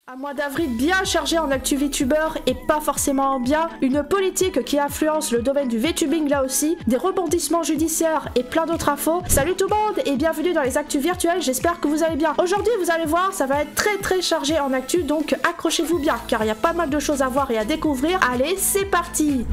Un mois d'avril bien chargé en actu VTuber et pas forcément bien, une politique qui influence le domaine du VTubing là aussi, des rebondissements judiciaires et plein d'autres infos. Salut tout le monde et bienvenue dans les actus virtuels, j'espère que vous allez bien. Aujourd'hui vous allez voir, ça va être très chargé en actu, donc accrochez-vous bien car il y a pas mal de choses à voir et à découvrir. Allez, c'est parti!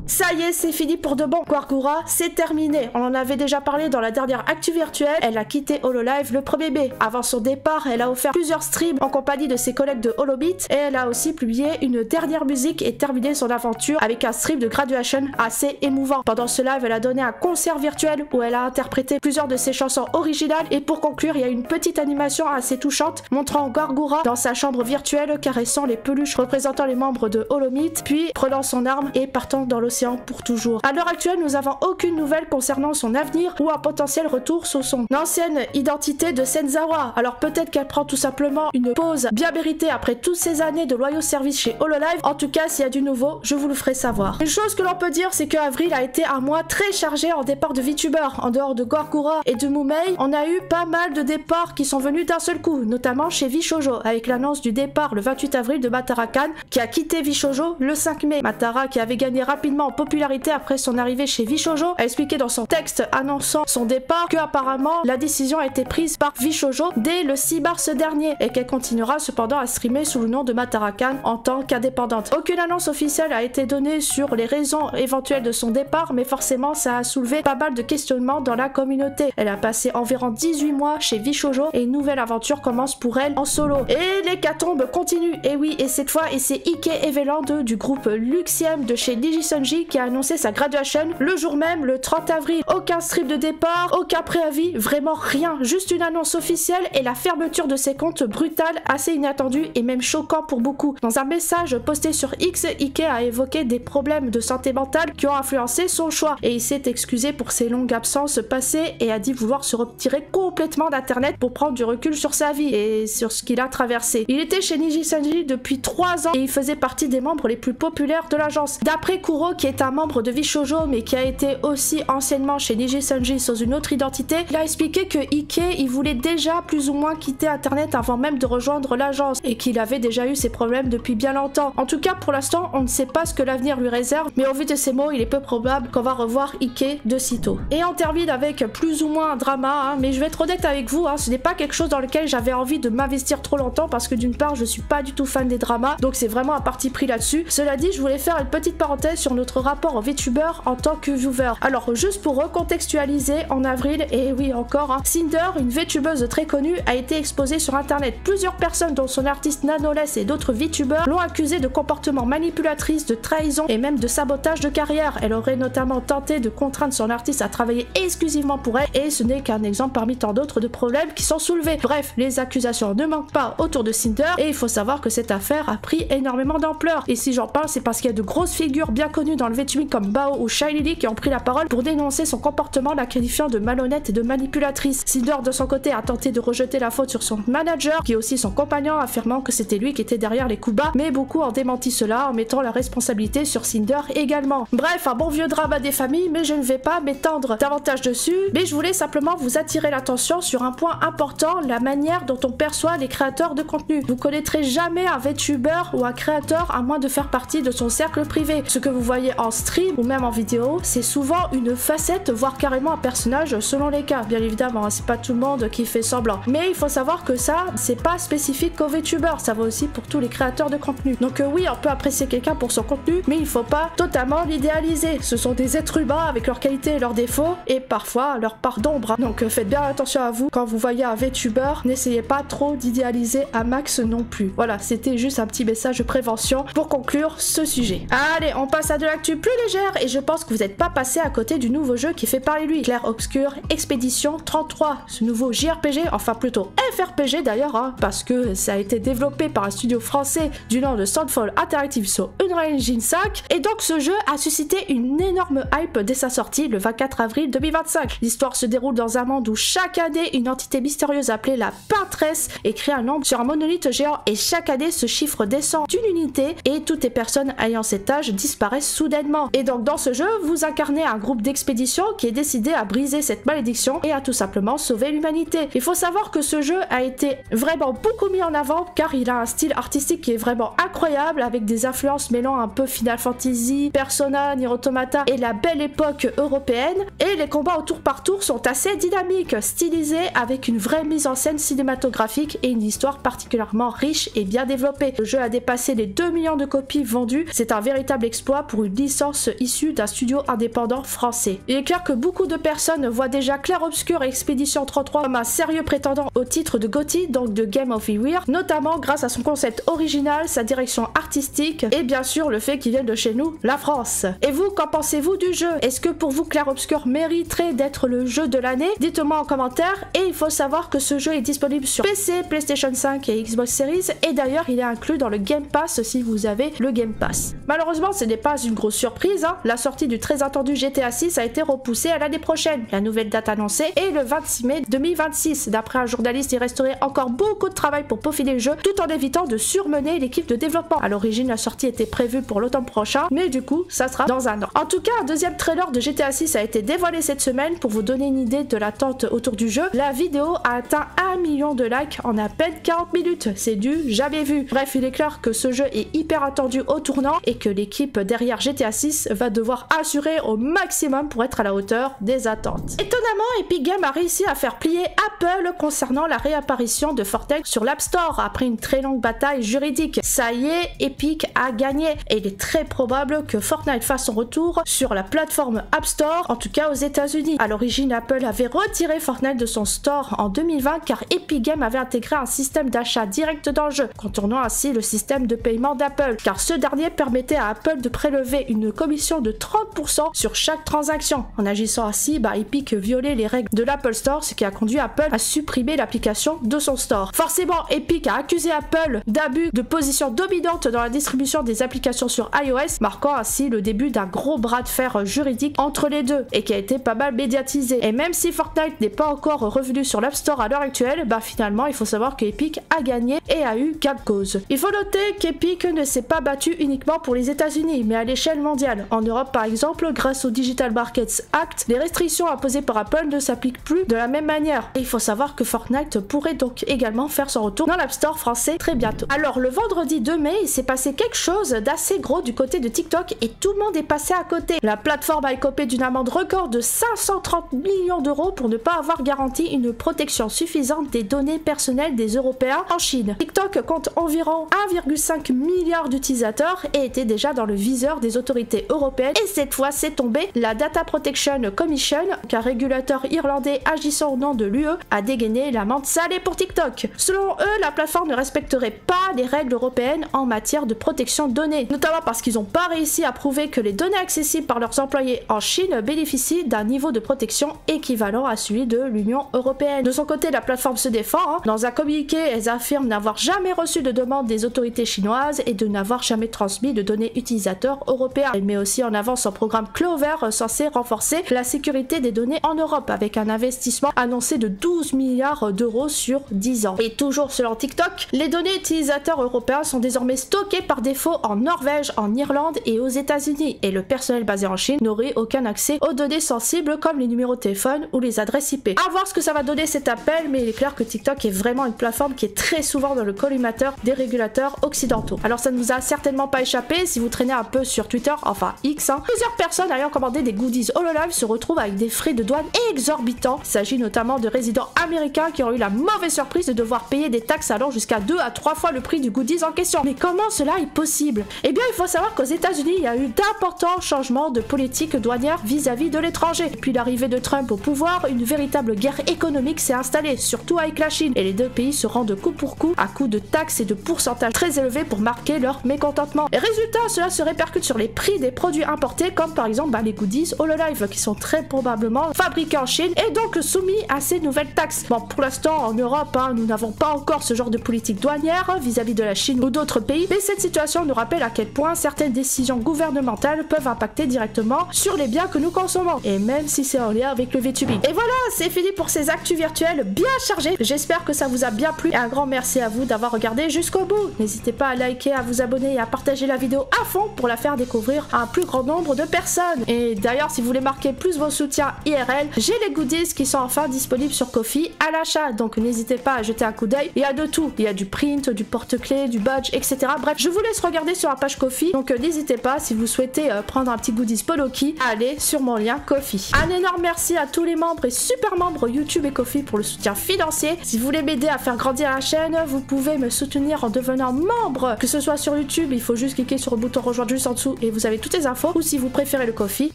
Ça y est, c'est fini pour de bon. Gorgura, c'est terminé. On en avait déjà parlé dans la dernière actu virtuelle. Elle a quitté Hololive le 1er mai. Avant son départ, elle a offert plusieurs streams en compagnie de ses collègues de Holobit et elle a aussi publié une dernière musique et terminé son aventure avec un stream de graduation assez émouvant. Pendant ce live, elle a donné un concert virtuel où elle a interprété plusieurs de ses chansons originales et pour conclure, il y a une petite animation assez touchante montrant Gorgura dans sa chambre virtuelle caressant les peluches représentant les membres de Holomit, puis prenant son arme et partant dans l'océan pour toujours. À l'heure actuelle, nous n'avons aucune nouvelle concernant son avenir ou un potentiel retour sur son ancienne identité de Senzawa. Alors peut-être qu'elle prend tout simplement une pause bien méritée après toutes ces années de loyaux services chez Hololive. En tout cas, s'il y a du nouveau, je vous le ferai savoir. Une chose que l'on peut dire, c'est qu'avril a été un mois très chargé en départ de VTubers. En dehors de Gorgura et de Mumei, on a eu pas mal de départs qui sont venus d'un seul coup, notamment chez VShojo, avec l'annonce du départ le 28 avril de Matara Khan, qui a quitté VShojo le 5 mai. Matara, qui avait gagné rapidement en popularité après son arrivée chez VShojo, a expliqué dans son texte annonçant son départ que apparemment la décision a été prise par VShojo dès le 6 mars dernier et qu'elle continuera cependant à streamer sous le nom de Matara Khan en tant qu'indépendante. Aucune annonce officielle a été donnée sur les raisons éventuelles de son départ, mais forcément ça a soulevé pas mal de questionnements dans la communauté. Elle a passé environ 18 mois chez VShojo et une nouvelle aventure commence pour elle en solo. Et l'hécatombe continue, et oui, et cette fois, et c'est Ike Eveland du groupe Luxiem de chez Digisunji qui a annoncé sa graduation le jour même, le 30 avril. Aucun strip de départ, aucun préavis, vraiment rien, juste une annonce officielle et la fermeture de ses comptes brutale, assez inattendue et même choquant pour beaucoup. Dans un message posté sur X, Ike a évoqué des problèmes de santé mentale qui ont influencé son choix et il s'est excusé pour ses longues absences passées et a dit vouloir se retirer complètement d'internet pour prendre du recul sur sa vie et sur ce qu'il a traversé. Il était chez Digisunji depuis 3 ans et il faisait partie des membres les plus populaires de l'agence. D'après Kuro, qui est un membre de VShojo mais qui a été aussi anciennement chez Digisunji sous une autre identité, il a expliqué que Ike il voulait déjà plus ou moins quitter internet avant même de rejoindre l'agence et qu'il avait déjà eu ses problèmes depuis bien longtemps. En tout cas pour l'instant on ne sait pas ce que l'avenir lui réserve, mais au vu de ces mots il est peu probable qu'on va revoir Ike de sitôt. Et on termine avec plus ou moins un drama, mais je vais être honnête avec vous, ce n'est pas quelque chose dans lequel j'avais envie de m'investir trop longtemps parce que d'une part je suis pas du tout fan des dramas, donc c'est vraiment un parti pris là-dessus. Cela dit, je voulais faire une petite parenthèse sur notre rapport au VTuber en tant que viewer. Alors juste pour recontextualiser, en avril, et oui encore, Cinder, une VTubeuse très connue, a été exposée sur internet. Plusieurs personnes dont son artiste Nanoless et d'autres VTubers l'ont accusée de comportements manipulatrices, de trahison et même de sabotage de carrière. Elle aurait notamment tenté de contraindre son artiste à travailler exclusivement pour elle et ce n'est qu'un exemple parmi tant d'autres de problèmes qui sont soulevés. Bref, les accusations ne manquent pas autour de Cinder et il faut savoir que cette affaire a pris énormément d'ampleur. Et si j'en parle, c'est parce qu'il y a de grosses figures bien connues dans le VTubing comme Bao ou Shiny qui ont pris la parole pour dénoncer son comportement, la qualifiant de malhonnête et de manipulatrice. Cinder de son côté a tenté de rejeter la faute sur son manager qui est aussi son compagnon, affirmant que c'était lui qui était derrière les coups bas, mais beaucoup ont démenti cela en mettant la responsabilité sur Cinder également. Bref, un bon vieux drama des familles, mais je ne vais pas m'étendre davantage dessus, mais je voulais simplement vous attirer l'attention sur un point important, la manière dont on perçoit les créateurs de contenu. Vous connaîtrez jamais un VTuber ou un créateur à moins de faire partie de son cercle privé. Ce que vous voyez en stream ou même en vidéo, c'est souvent une facette, voire carrément un personnage selon les cas. Bien évidemment, c'est pas tout le monde qui fait semblant. Mais il faut savoir que ça, c'est pas spécifique qu'aux VTubers, ça va aussi pour tous les créateurs de contenu. Donc oui, on peut apprécier quelqu'un pour son contenu, mais il faut pas totalement l'idéaliser. Ce sont des êtres humains avec leurs qualités et leurs défauts, et parfois leur part d'ombre. Donc faites bien attention à vous quand vous voyez un VTuber, n'essayez pas trop d'idéaliser un max non plus. Voilà, c'était juste un petit message de prévention pour conclure ce sujet. Allez, on passe à de l'actu plus légère et je pense que vous n'êtes pas passé à côté du nouveau jeu qui fait parler lui, Clair Obscur Expédition 33. Ce nouveau JRPG, enfin plutôt FRPG d'ailleurs, parce que ça a été développé par un studio français du nom de Soundfall Interactive sur Unreal Engine 5 et donc ce jeu a suscité une énorme hype dès sa sortie le 24 avril 2025. L'histoire se déroule dans un monde où chaque année une entité mystérieuse appelée la Peintresse écrit un nombre sur un monolithe géant et chaque année ce chiffre descend d'une unité et toutes les personnes ayant cet âge disparaissent soudainement. événements. Et donc dans ce jeu, vous incarnez un groupe d'expédition qui est décidé à briser cette malédiction et à tout simplement sauver l'humanité. Il faut savoir que ce jeu a été vraiment beaucoup mis en avant car il a un style artistique qui est vraiment incroyable avec des influences mêlant un peu Final Fantasy, Persona, Nier Automata et la belle époque européenne. Et les combats au tour par tour sont assez dynamiques, stylisés avec une vraie mise en scène cinématographique et une histoire particulièrement riche et bien développée. Le jeu a dépassé les 2 millions de copies vendues. C'est un véritable exploit pour une licence issue d'un studio indépendant français. Il est clair que beaucoup de personnes voient déjà Clair Obscur et Expédition 33 comme un sérieux prétendant au titre de GOTY, donc de Game of the Year, notamment grâce à son concept original, sa direction artistique et bien sûr le fait qu'il vienne de chez nous, la France. Et vous, qu'en pensez-vous du jeu? Est-ce que pour vous Clair Obscur mériterait d'être le jeu de l'année? Dites-moi en commentaire. Et il faut savoir que ce jeu est disponible sur PC, PlayStation 5 et Xbox Series, et d'ailleurs il est inclus dans le Game Pass si vous avez le Game Pass. Malheureusement, ce n'est pas une grosse surprise, hein. La sortie du très attendu GTA 6 a été repoussée à l'année prochaine. La nouvelle date annoncée est le 26 mai 2026. D'après un journaliste, il resterait encore beaucoup de travail pour peaufiner le jeu, tout en évitant de surmener l'équipe de développement. À l'origine, la sortie était prévue pour l'automne prochain, mais du coup, ça sera dans un an. En tout cas, un deuxième trailer de GTA 6 a été dévoilé cette semaine. Pour vous donner une idée de l'attente autour du jeu, la vidéo a atteint 1 million de likes en à peine 40 minutes. C'est du jamais vu. Bref, il est clair que ce jeu est hyper attendu au tournant et que l'équipe derrière GTA 6 va devoir assurer au maximum pour être à la hauteur des attentes. Étonnamment, Epic Games a réussi à faire plier Apple concernant la réapparition de Fortnite sur l'App Store après une très longue bataille juridique. Ça y est, Epic a gagné et il est très probable que Fortnite fasse son retour sur la plateforme App Store, en tout cas aux États-Unis. À l'origine, Apple avait retiré Fortnite de son store en 2020 car Epic Games avait intégré un système d'achat direct dans le jeu, contournant ainsi le système de paiement d'Apple, car ce dernier permettait à Apple de prélever une commission de 30% sur chaque transaction. En agissant ainsi, Epic violait les règles de l'Apple Store, ce qui a conduit Apple à supprimer l'application de son store. Forcément, Epic a accusé Apple d'abus de position dominante dans la distribution des applications sur iOS, marquant ainsi le début d'un gros bras de fer juridique entre les deux et qui a été pas mal médiatisé. Et même si Fortnite n'est pas encore revenu sur l'App Store à l'heure actuelle, finalement il faut savoir que Epic a gagné et a eu gain de cause. Il faut noter qu'Epic ne s'est pas battu uniquement pour les États-Unis, mais à l'échelle mondiale. En Europe par exemple, grâce au Digital Markets Act, les restrictions imposées par Apple ne s'appliquent plus de la même manière. Et il faut savoir que Fortnite pourrait donc également faire son retour dans l'App Store français très bientôt. Alors le vendredi 2 mai, il s'est passé quelque chose d'assez gros du côté de TikTok et tout le monde est passé à côté. La plateforme a écopé d'une amende record de 530 millions d'euros pour ne pas avoir garanti une protection suffisante des données personnelles des Européens en Chine. TikTok compte environ 1,5 milliard d'utilisateurs et était déjà dans le viseur des autorités européennes, et cette fois c'est tombé. La Data Protection Commission, qu'un régulateur irlandais agissant au nom de l'UE, a dégainé l'amende salée pour TikTok. Selon eux, la plateforme ne respecterait pas les règles européennes en matière de protection de données, notamment parce qu'ils n'ont pas réussi à prouver que les données accessibles par leurs employés en Chine bénéficient d'un niveau de protection équivalent à celui de l'Union européenne. De son côté, la plateforme se défend. Dans un communiqué, elles affirment n'avoir jamais reçu de demande des autorités chinoises et de n'avoir jamais transmis de données utilisateurs européens. Elle met aussi en avant son programme Clover censé renforcer la sécurité des données en Europe avec un investissement annoncé de 12 milliards d'euros sur 10 ans. Et toujours selon TikTok, les données utilisateurs européens sont désormais stockées par défaut en Norvège, en Irlande et aux États-Unis, et le personnel basé en Chine n'aurait aucun accès aux données sensibles comme les numéros de téléphone ou les adresses IP. À voir ce que ça va donner cet appel, mais il est clair que TikTok est vraiment une plateforme qui est très souvent dans le collimateur des régulateurs occidentaux. Alors ça ne vous a certainement pas échappé si vous traînez un peu sur Twitter, enfin X, Plusieurs personnes ayant commandé des goodies HoloLive se retrouvent avec des frais de douane exorbitants. Il s'agit notamment de résidents américains qui ont eu la mauvaise surprise de devoir payer des taxes allant jusqu'à 2 à 3 fois le prix du goodies en question. Mais comment cela est possible? Eh bien, il faut savoir qu'aux États-Unis, il y a eu d'importants changements de politique douanière vis-à-vis de l'étranger. Depuis l'arrivée de Trump au pouvoir, une véritable guerre économique s'est installée, surtout avec la Chine, et les deux pays se rendent coup pour coup à coup de taxes et de pourcentages très élevés pour marquer leur mécontentement. Et résultat, cela se répercute sur les prix des produits importés, comme par exemple les goodies HoloLive, qui sont très probablement fabriqués en Chine et donc soumis à ces nouvelles taxes. Bon, pour l'instant, en Europe, nous n'avons pas encore ce genre de politique douanière vis-à-vis de la Chine ou d'autres pays, mais cette situation nous rappelle à quel point certaines décisions gouvernementales peuvent impacter directement sur les biens que nous consommons, et même si c'est en lien avec le VTubing. Et voilà, c'est fini pour ces actus virtuelles bien chargées. J'espère que ça vous a bien plu et un grand merci à vous d'avoir regardé jusqu'au bout. N'hésitez pas à liker, à vous abonner et à partager la vidéo à fond pour la faire découvrir découvrir un plus grand nombre de personnes. Et d'ailleurs, si vous voulez marquer plus vos soutiens IRL, j'ai les goodies qui sont enfin disponibles sur Ko-fi à l'achat, donc n'hésitez pas à jeter un coup d'œil. Il y a de tout, il y a du print, du porte-clés, du badge, etc. Bref, je vous laisse regarder sur la page Ko-fi, donc n'hésitez pas si vous souhaitez prendre un petit goodies Poloki, allez sur mon lien Ko-fi. Un énorme merci à tous les membres et super membres YouTube et Ko-fi pour le soutien financier. Si vous voulez m'aider à faire grandir la chaîne, vous pouvez me soutenir en devenant membre, que ce soit sur YouTube, il faut juste cliquer sur le bouton rejoindre juste en dessous et vous avez toutes les infos, ou si vous préférez le Ko-fi,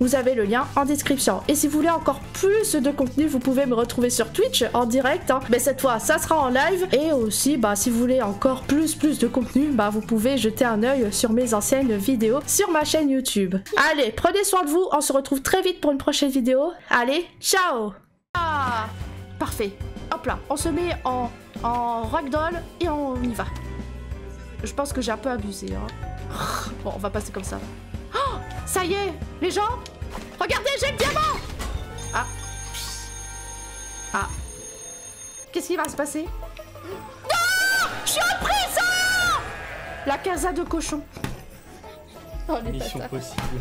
vous avez le lien en description. Et si vous voulez encore plus de contenu, vous pouvez me retrouver sur Twitch en direct, hein. Mais cette fois ça sera en live. Et aussi si vous voulez encore plus de contenu, vous pouvez jeter un œil sur mes anciennes vidéos sur ma chaîne YouTube. Allez, prenez soin de vous, on se retrouve très vite pour une prochaine vidéo. Allez, ciao. Ah, parfait. Hop là, on se met en ragdoll et on y va. Je pense que j'ai un peu abusé, hein. Bon, on va passer comme ça. Oh, ça y est, les gens, regardez, j'ai le diamant. Ah. Ah. Qu'est-ce qui va se passer? Non, je suis en prison. La casa de cochon. Oh, les Mission bâtards. possible.